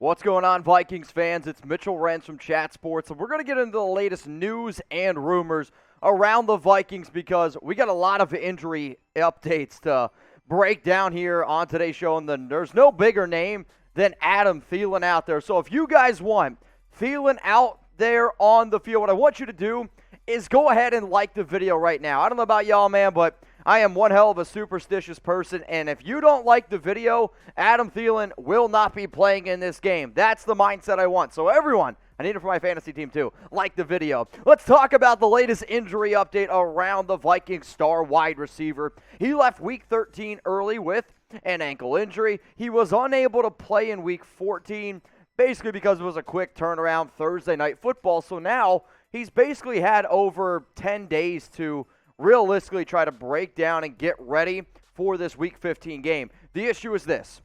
What's going on, Vikings fans? It's Mitchell Renz from Chat Sports, and we're going to get into the latest news and rumors around the Vikings because we got a lot of injury updates to break down here on today's show, and there's no bigger name than Adam Thielen out there. So if you guys want Thielen out there on the field, what I want you to do is go ahead and like the video right now. I don't know about y'all, man, but I am one hell of a superstitious person, and if you don't like the video, Adam Thielen will not be playing in this game. That's the mindset I want. So everyone, I need it for my fantasy team too, like the video. Let's talk about the latest injury update around the Vikings star wide receiver. He left Week 13 early with an ankle injury. He was unable to play in Week 14, basically because it was a quick turnaround Thursday night football. So now he's basically had over 10 days to realistically try to break down and get ready for this Week 15 game. The issue is this.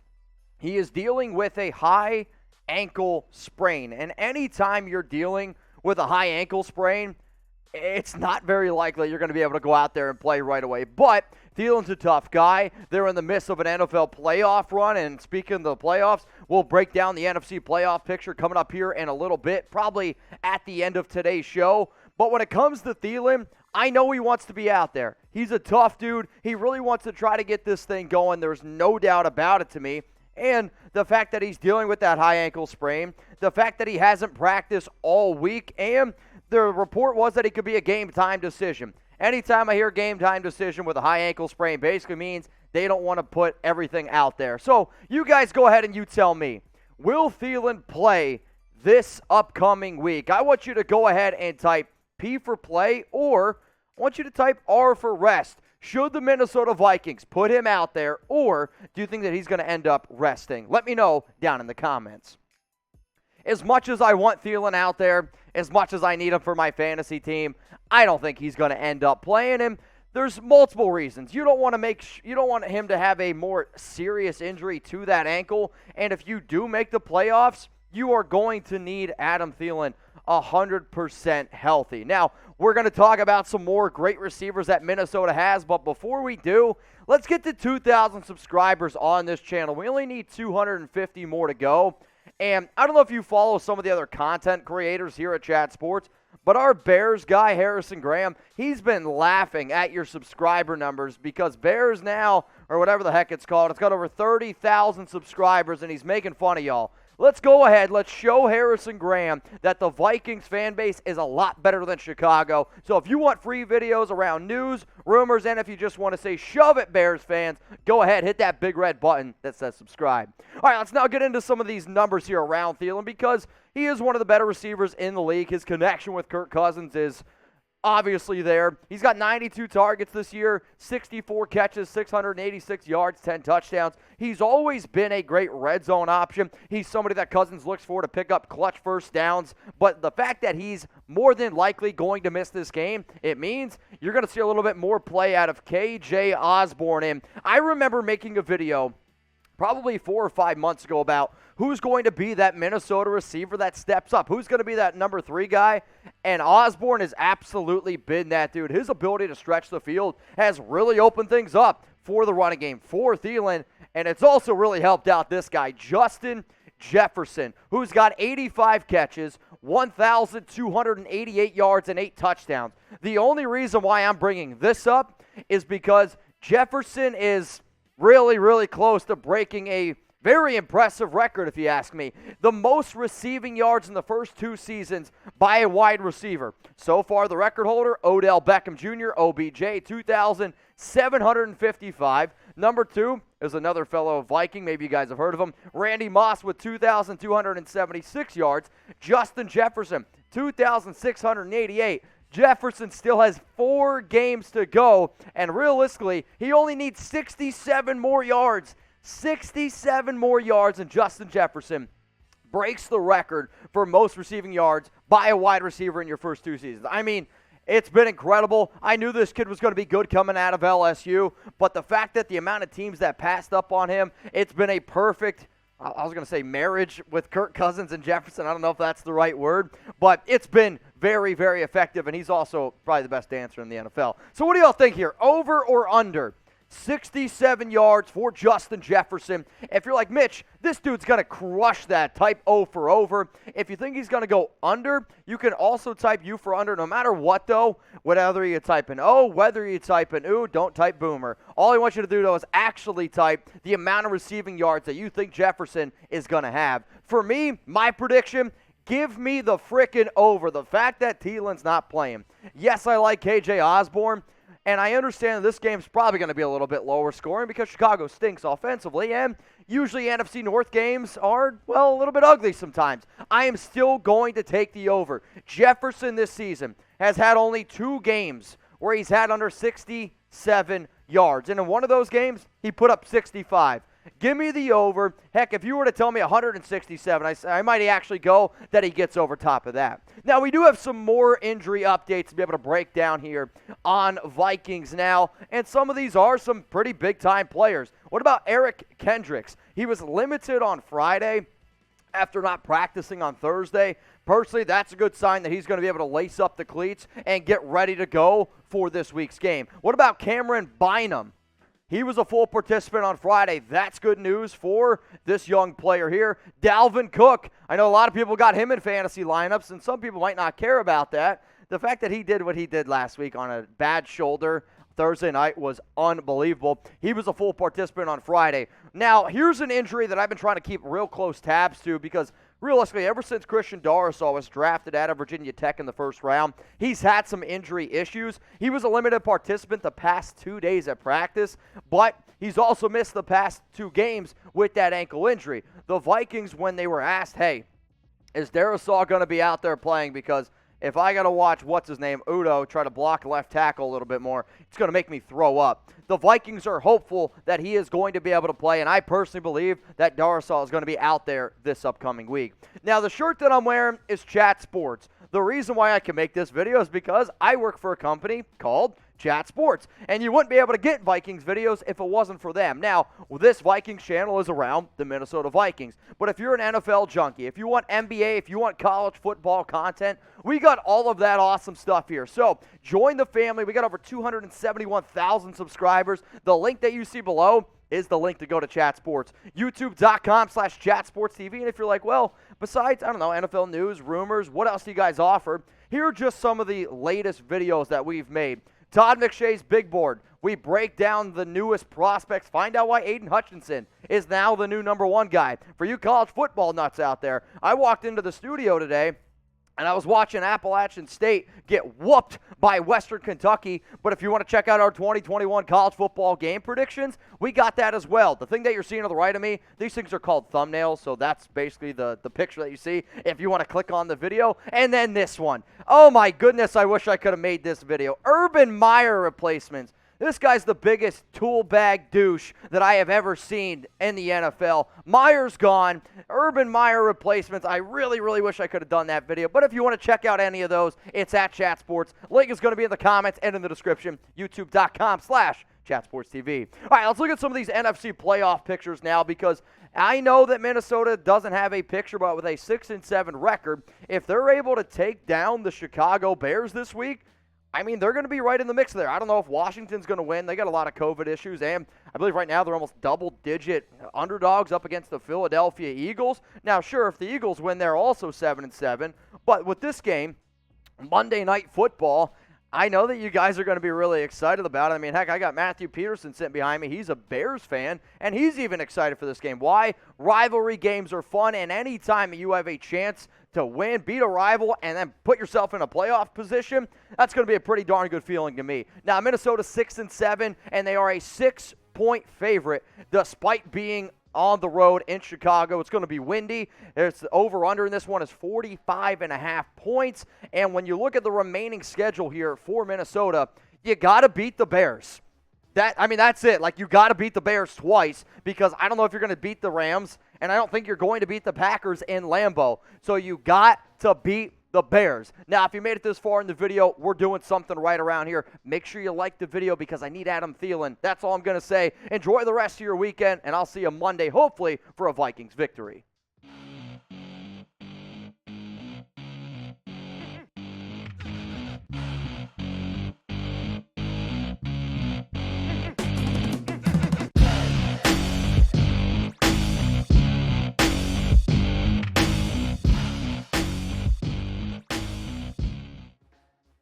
He is dealing with a high ankle sprain, and anytime you're dealing with a high ankle sprain, it's not very likely you're going to be able to go out there and play right away. But Thielen's a tough guy. They're in the midst of an NFL playoff run, and speaking of the playoffs, we'll break down the NFC playoff picture coming up here in a little bit, probably at the end of today's show. But when it comes to Thielen, I know he wants to be out there. He's a tough dude. He really wants to try to get this thing going. There's no doubt about it to me. And the fact that he's dealing with that high ankle sprain, the fact that he hasn't practiced all week, and the report was that it could be a game-time decision. Anytime I hear game-time decision with a high ankle sprain, basically means they don't want to put everything out there. So you guys go ahead and you tell me, will Thielen play this upcoming week? I want you to go ahead and type P for play, or I want you to type R for rest. Should the Minnesota Vikings put him out there, or do you think that he's going to end up resting? Let me know down in the comments. As much as I want Thielen out there, as much as I need him for my fantasy team, I don't think he's going to end up playing him. There's multiple reasons. You don't want him to have a more serious injury to that ankle, and if you do make the playoffs, you are going to need Adam Thielen 100% healthy. Now, we're going to talk about some more great receivers that Minnesota has, but before we do, let's get to 2,000 subscribers on this channel. We only need 250 more to go, and I don't know if you follow some of the other content creators here at Chat Sports, but our Bears guy, Harrison Graham, he's been laughing at your subscriber numbers because Bears Now, or whatever the heck it's called, it's got over 30,000 subscribers, and he's making fun of y'all. Let's go ahead. Let's show Harrison Graham that the Vikings fan base is a lot better than Chicago. So if you want free videos around news, rumors, and if you just want to say shove it, Bears fans, go ahead, hit that big red button that says subscribe. All right, let's now get into some of these numbers here around Thielen because he is one of the better receivers in the league. His connection with Kirk Cousins is obviously there. He's got 92 targets this year, 64 catches, 686 yards, 10 touchdowns. He's always been a great red zone option. He's somebody that Cousins looks for to pick up clutch first downs. But the fact that he's more than likely going to miss this game, it means you're going to see a little bit more play out of KJ Osborn. And I remember making a video probably 4 or 5 months ago about who's going to be that Minnesota receiver that steps up. Who's going to be that number 3 guy? And Osborn has absolutely been that dude. His ability to stretch the field has really opened things up for the running game for Thielen. And it's also really helped out this guy, Justin Jefferson, who's got 85 catches, 1,288 yards, and 8 touchdowns. The only reason why I'm bringing this up is because Jefferson is really, really close to breaking a very impressive record, if you ask me. The most receiving yards in the first 2 seasons by a wide receiver. So far, the record holder, Odell Beckham Jr., OBJ, 2,755. Number 2 is another fellow Viking. Maybe you guys have heard of him. Randy Moss with 2,276 yards. Justin Jefferson, 2,688. Jefferson still has 4 games to go, and realistically, he only needs 67 more yards. 67 more yards, and Justin Jefferson breaks the record for most receiving yards by a wide receiver in your first 2 seasons. I mean, it's been incredible. I knew this kid was going to be good coming out of LSU, but the fact that the amount of teams that passed up on him, it's been a perfect, I was going to say marriage with Kirk Cousins and Jefferson. I don't know if that's the right word, but it's been very, very effective, and he's also probably the best dancer in the NFL. So what do y'all think here? Over or under? 67 yards for Justin Jefferson. If you're like, Mitch, this dude's going to crush that, type O for over. If you think he's going to go under, you can also type U for under. No matter what, though, whether you type an O, whether you type an U, don't type boomer. All I want you to do, though, is actually type the amount of receiving yards that you think Jefferson is going to have. For me, my prediction, give me the frickin' over. The fact that Thielen's not playing. Yes, I like KJ Osborn. And I understand that this game's probably going to be a little bit lower scoring because Chicago stinks offensively, and usually NFC North games are, well, a little bit ugly sometimes. I am still going to take the over. Jefferson this season has had only 2 games where he's had under 67 yards. And in one of those games, he put up 65. Give me the over. Heck, if you were to tell me 167, I might actually go that he gets over top of that. Now, we do have some more injury updates to be able to break down here on Vikings Now, and some of these are some pretty big-time players. What about Eric Kendricks? He was limited on Friday after not practicing on Thursday. Personally, that's a good sign that he's going to be able to lace up the cleats and get ready to go for this week's game. What about Camyrn Bynum? He was a full participant on Friday. That's good news for this young player here. Dalvin Cook. I know a lot of people got him in fantasy lineups, and some people might not care about that. The fact that he did what he did last week on a bad shoulder Thursday night was unbelievable. He was a full participant on Friday. Now, here's an injury that I've been trying to keep real close tabs to because realistically, ever since Christian Darrisaw was drafted out of Virginia Tech in the first round, he's had some injury issues. He was a limited participant the past 2 days at practice, but he's also missed the past 2 games with that ankle injury. The Vikings, when they were asked, hey, is Darrisaw going to be out there playing? Because if I got to watch, Udo, try to block left tackle a little bit more, it's going to make me throw up. The Vikings are hopeful that he is going to be able to play, and I personally believe that Darrisaw is going to be out there this upcoming week. Now, the shirt that I'm wearing is Chat Sports. The reason why I can make this video is because I work for a company called Chat Sports, and you wouldn't be able to get Vikings videos if it wasn't for them. Now, this Vikings channel is around the Minnesota Vikings, but if you're an NFL junkie, if you want NBA, if you want college football content, we got all of that awesome stuff here. So join the family. We got over 271,000 subscribers. The link that you see below is the link to go to Chat Sports. YouTube.com/ChatSportsTV. And if you're like, well, besides, I don't know, NFL news, rumors, what else do you guys offer? Here are just some of the latest videos that we've made. Todd McShay's Big Board. We break down the newest prospects, find out why Aiden Hutchinson is now the new #1 guy. For you college football nuts out there, I walked into the studio today, and I was watching Appalachian State get whooped by Western Kentucky. But if you want to check out our 2021 college football game predictions, we got that as well. The thing that you're seeing on the right of me, these things are called thumbnails, so that's basically the picture that you see if you want to click on the video. And then this one. Oh my goodness, I wish I could have made this video. Urban Meyer replacements. This guy's the biggest tool bag douche that I have ever seen in the NFL. Meyer's gone. Urban Meyer replacements. I really, really wish I could have done that video. But if you want to check out any of those, it's at Chat Sports. Link is going to be in the comments and in the description. YouTube.com/ChatSportsTV. All right, let's look at some of these NFC playoff pictures now because I know that Minnesota doesn't have a picture, but with a 6-7 record, if they're able to take down the Chicago Bears this week, I mean, they're going to be right in the mix there. I don't know if Washington's going to win. They got a lot of COVID issues, and I believe right now they're almost double-digit underdogs up against the Philadelphia Eagles. Now, sure, if the Eagles win, they're also 7-7. But with this game, Monday Night Football, I know that you guys are going to be really excited about it. I mean, heck, I got Matthew Peterson sitting behind me. He's a Bears fan, and he's even excited for this game. Why? Rivalry games are fun, and anytime you have a chance to win, beat a rival, and then put yourself in a playoff position, that's going to be a pretty darn good feeling to me. Now, Minnesota's 6-7, and they are a 6-point favorite despite being on the road in Chicago. It's going to be windy. It's the over-under in this one is 45.5 points. And when you look at the remaining schedule here for Minnesota, you got to beat the Bears. That's it. Like, you got to beat the Bears twice because I don't know if you're going to beat the Rams, and I don't think you're going to beat the Packers in Lambeau. So you got to beat the Bears. Now, if you made it this far in the video, we're doing something right around here. Make sure you like the video because I need Adam Thielen. That's all I'm going to say. Enjoy the rest of your weekend, and I'll see you Monday, hopefully, for a Vikings victory.